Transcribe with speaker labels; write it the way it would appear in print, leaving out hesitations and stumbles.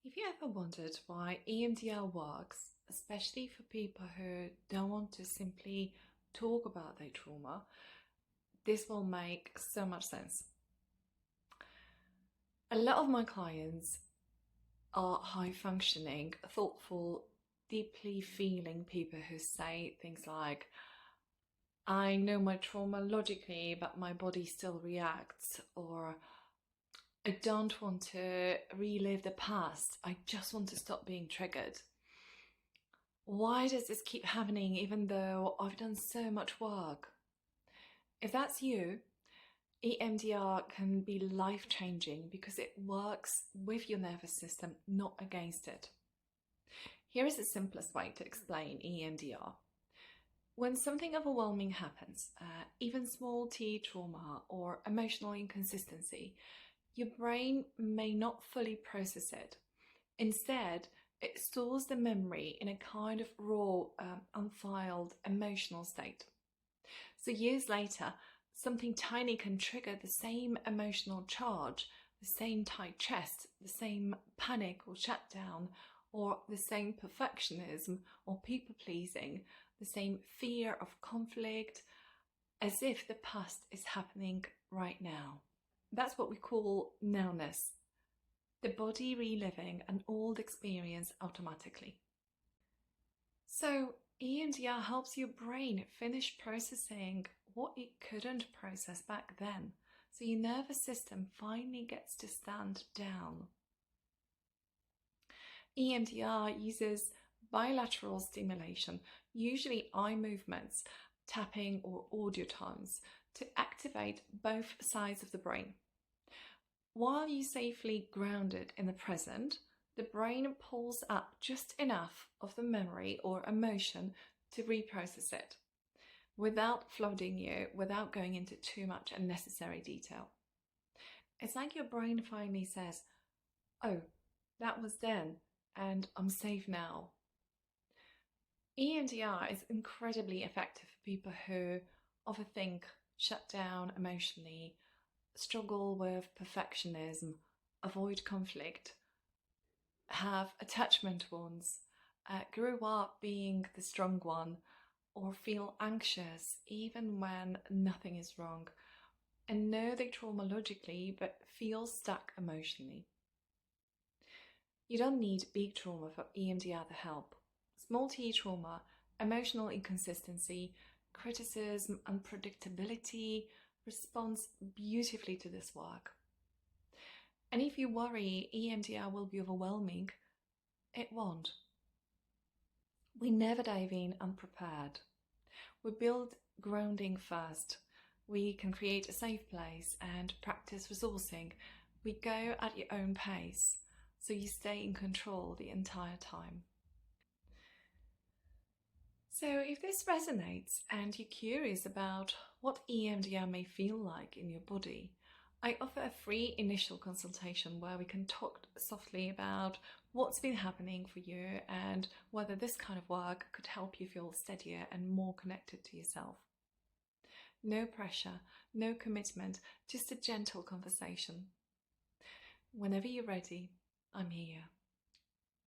Speaker 1: Have you ever wondered why EMDR works, especially for people who don't want to simply talk about their trauma? This will make so much sense. A lot of my clients are high functioning, thoughtful, deeply feeling people who say things like, I know my trauma logically, but my body still reacts, or I don't want to relive the past, I just want to stop being triggered. Why does this keep happening even though I've done so much work? If that's you, EMDR can be life-changing because it works with your nervous system, not against it. Here is the simplest way to explain EMDR. When something overwhelming happens, even small T trauma or emotional inconsistency, your brain may not fully process it. Instead, it stores the memory in a kind of raw, unfiled emotional state. So years later, something tiny can trigger the same emotional charge, the same tight chest, the same panic or shutdown, or the same perfectionism or people-pleasing, the same fear of conflict, as if the past is happening right now. That's what we call nowness, the body reliving an old experience automatically. So EMDR helps your brain finish processing what it couldn't process back then, so your nervous system finally gets to stand down. EMDR uses bilateral stimulation, usually eye movements, tapping or audio tones, to activate both sides of the brain. While you're safely grounded in the present, the brain pulls up just enough of the memory or emotion to reprocess it, without flooding you, without going into too much unnecessary detail. It's like your brain finally says, oh, that was then, and I'm safe now. EMDR is incredibly effective for people who overthink, shut down emotionally, struggle with perfectionism, avoid conflict, have attachment wounds, grew up being the strong one, or feel anxious even when nothing is wrong, and know they trauma logically but feel stuck emotionally. You don't need big trauma for EMDR to help. Small T trauma, emotional inconsistency, criticism, unpredictability responds beautifully to this work. And if you worry EMDR will be overwhelming, it won't. We never dive in unprepared. We build grounding first. We can create a safe place and practice resourcing. We go at your own pace, so you stay in control the entire time. So if this resonates and you're curious about what EMDR may feel like in your body, I offer a free initial consultation where we can talk softly about what's been happening for you and whether this kind of work could help you feel steadier and more connected to yourself. No pressure, no commitment, just a gentle conversation. Whenever you're ready, I'm here.